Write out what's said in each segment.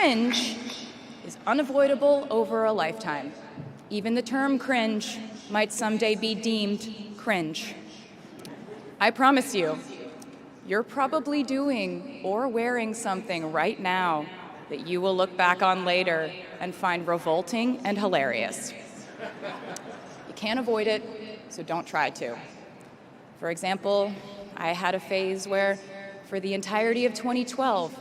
cringe is unavoidable over a lifetime. Even the term cringe might someday be deemed cringe. I promise you, you're probably doing or wearing something right now that you will look back on later and find revolting and hilarious. You can't avoid it, so don't try to. For example, I had a phase where, for the entirety of 2012,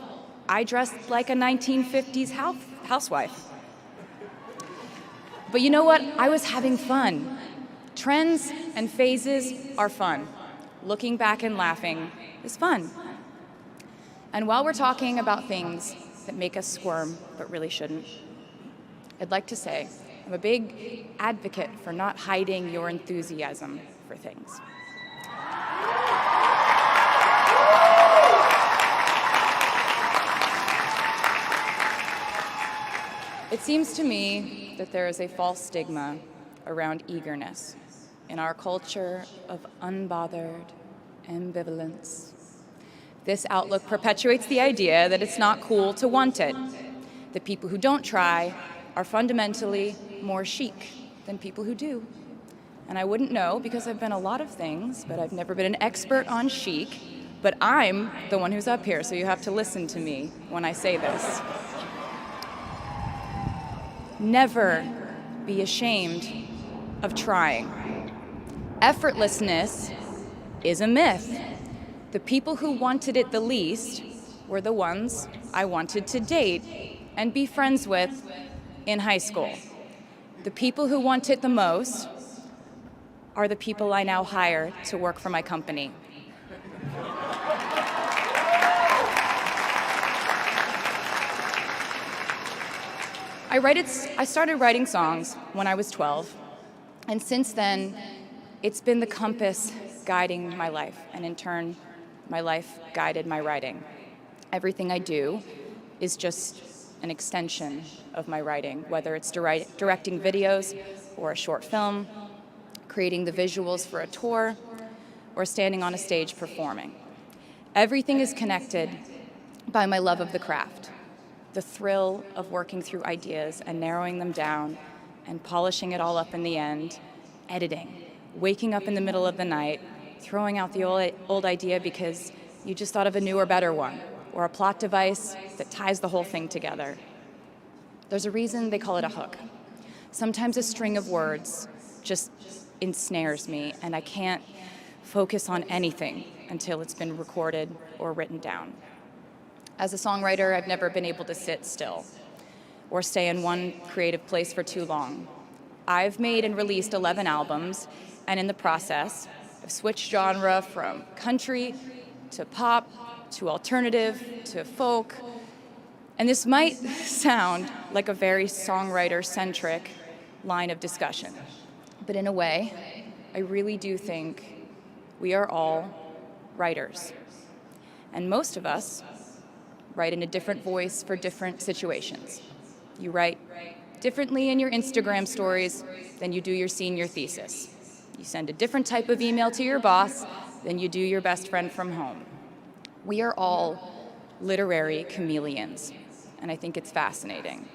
I dressed like a 1950s housewife. But you know what? I was having fun. Trends and phases are fun. Looking back and laughing is fun. And while we're talking about things that make us squirm but really shouldn't, I'd like to say I'm a big advocate for not hiding your enthusiasm for things. It seems to me that there is a false stigma around eagerness in our culture of unbothered ambivalence. This outlook perpetuates the idea that it's not cool to want it, that people who don't try are fundamentally more chic than people who do. And I wouldn't know because I've been a lot of things, but I've never been an expert on chic, but I'm the one who's up here, so you have to listen to me when I say this. Never be ashamed of trying. Effortlessness is a myth. The people who wanted it the least were the ones I wanted to date and be friends with in high school. The people who want it the most are the people I now hire to work for my company. I started writing songs when I was 12, and since then, it's been the compass guiding my life, and in turn, my life guided my writing. Everything I do is just an extension of my writing, whether it's directing videos or a short film, creating the visuals for a tour, or standing on a stage performing. Everything is connected by my love of the craft, the thrill of working through ideas and narrowing them down and polishing it all up in the end, editing, waking up in the middle of the night, throwing out the old idea because you just thought of a newer, better one, or a plot device that ties the whole thing together. There's a reason they call it a hook. Sometimes a string of words just ensnares me, and I can't focus on anything until it's been recorded or written down. As a songwriter, I've never been able to sit still or stay in one creative place for too long. I've made and released 11 albums, and in the process, I've switched genre from country to pop to alternative to folk. And this might sound like a very songwriter-centric line of discussion, but in a way, I really do think we are all writers. And most of us write in a different voice for different situations. You write differently in your Instagram stories than you do your senior thesis. You send a different type of email to your boss than you do your best friend from home. We are all literary chameleons, and I think it's fascinating.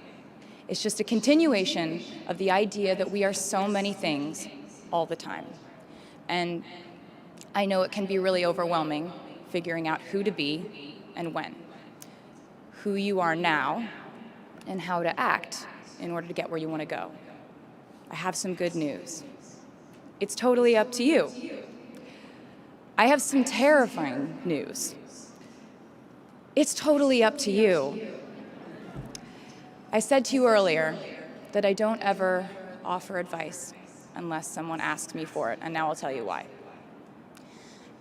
It's just a continuation of the idea that we are so many things all the time. And I know it can be really overwhelming figuring out who to be and when, who you are now, and how to act in order to get where you want to go. I have some good news. It's totally up to you. I have some terrifying news. It's totally up to you. I said to you earlier that I don't ever offer advice unless someone asks me for it, and now I'll tell you why.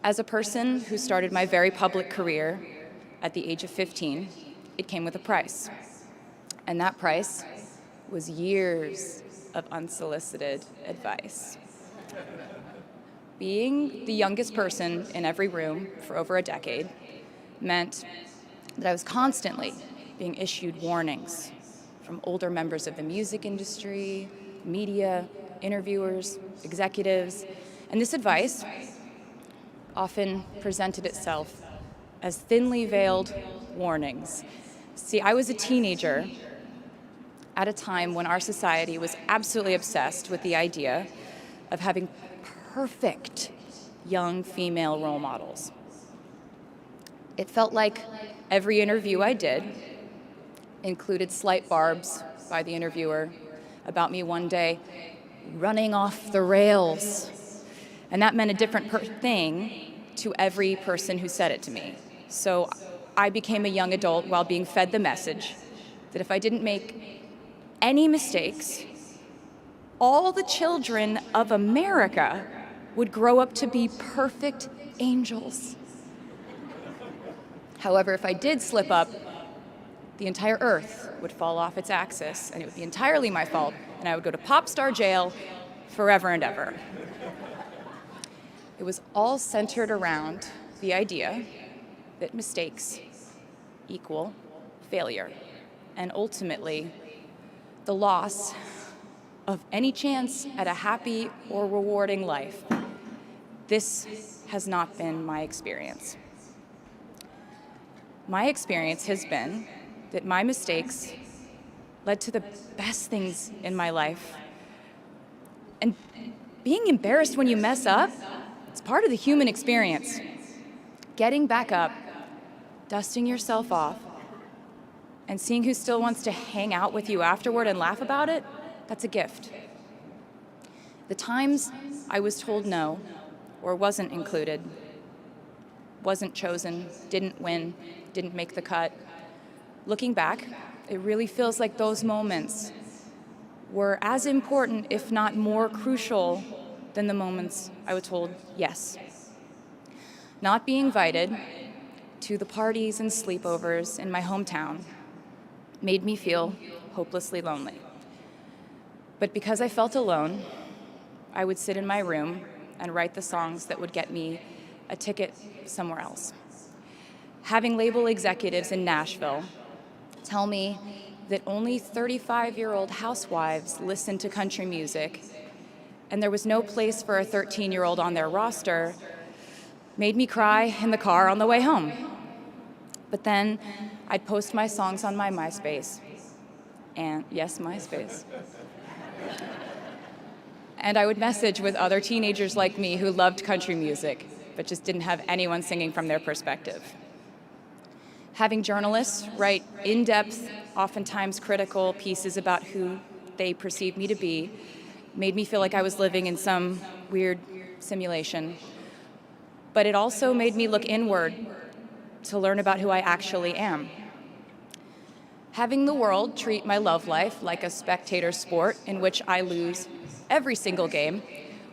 As a person who started my very public career at the age of 15, it came with a price. And that price was years of unsolicited advice. Being the youngest person in every room for over a decade meant that I was constantly being issued warnings from older members of the music industry, media, interviewers, executives, and this advice often presented itself as thinly veiled warnings See, I was a teenager at a time when our society was absolutely obsessed with the idea of having perfect young female role models. It felt like every interview I did included slight barbs by the interviewer about me one day running off the rails. And that meant a different thing to every person who said it to me. So I became a young adult while being fed the message that if I didn't make any mistakes, all the children of America would grow up to be perfect angels. However, if I did slip up, the entire earth would fall off its axis, and it would be entirely my fault, and I would go to pop star jail forever and ever. It was all centered around the idea that mistakes equal failure, and ultimately the loss of any chance at a happy or rewarding life. This has not been my experience. My experience has been that my mistakes led to the best things in my life. And being embarrassed when you mess up, it's part of the human experience. Getting back up, dusting yourself off, and seeing who still wants to hang out with you afterward and laugh about it, that's a gift. The times I was told no, or wasn't included, wasn't chosen, didn't win, didn't make the cut, looking back, it really feels like those moments were as important, if not more crucial, than the moments I was told yes. Not being invited to the parties and sleepovers in my hometown made me feel hopelessly lonely. But because I felt alone, I would sit in my room and write the songs that would get me a ticket somewhere else. Having label executives in Nashville tell me that only 35-year-old housewives listen to country music, and there was no place for a 13-year-old on their roster, made me cry in the car on the way home. But then I'd post my songs on my MySpace. And yes, MySpace. And I would message with other teenagers like me who loved country music, but just didn't have anyone singing from their perspective. Having journalists write in-depth, oftentimes critical pieces about who they perceived me to be made me feel like I was living in some weird simulation. But it also made me look inward to learn about who I actually am. Having the world treat my love life like a spectator sport in which I lose every single game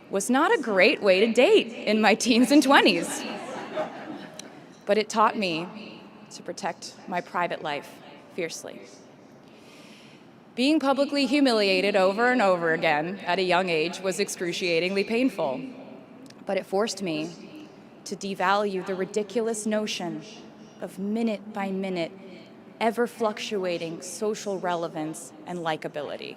was not a great way to date in my teens and 20s. But it taught me to protect my private life fiercely. Being publicly humiliated over and over again at a young age was excruciatingly painful, but it forced me to devalue the ridiculous notion of minute-by-minute, ever-fluctuating social relevance and likability.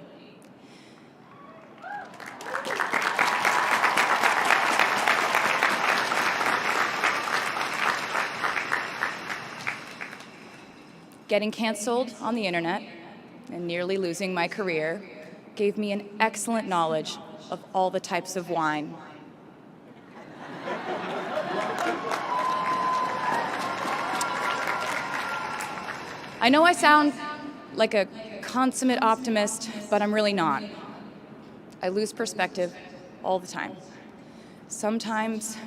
Getting canceled on the internet and nearly losing my career gave me an excellent knowledge of all the types of wine. I know I sound like a consummate optimist, but I'm really not. I lose perspective all the time. Sometimes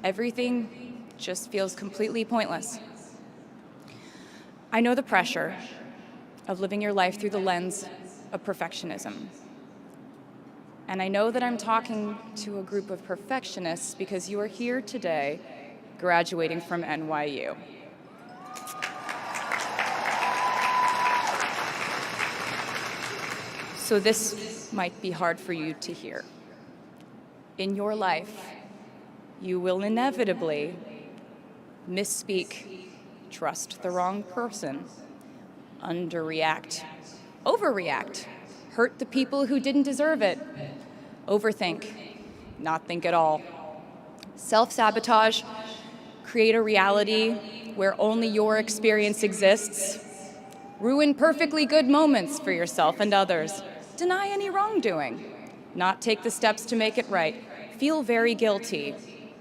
everything just feels completely pointless. I know the pressure of living your life through the lens of perfectionism. And I know that I'm talking to a group of perfectionists because you are here today graduating from NYU. So this might be hard for you to hear. In your life, you will inevitably misspeak, trust the wrong person, underreact, overreact, hurt the people who didn't deserve it, overthink, not think at all, self-sabotage, create a reality where only your experience exists, Ruin perfectly good moments for yourself and others. Deny any wrongdoing. Not take the steps to make it right. Feel very guilty.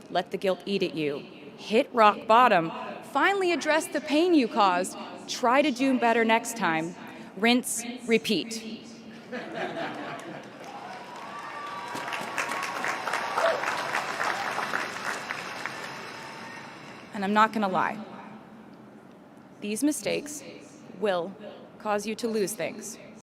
Let the guilt eat at you. Hit rock bottom. Finally address the pain you caused. Try to do better next time. Rinse, repeat. And I'm not going to lie. These mistakes will cause you to lose things.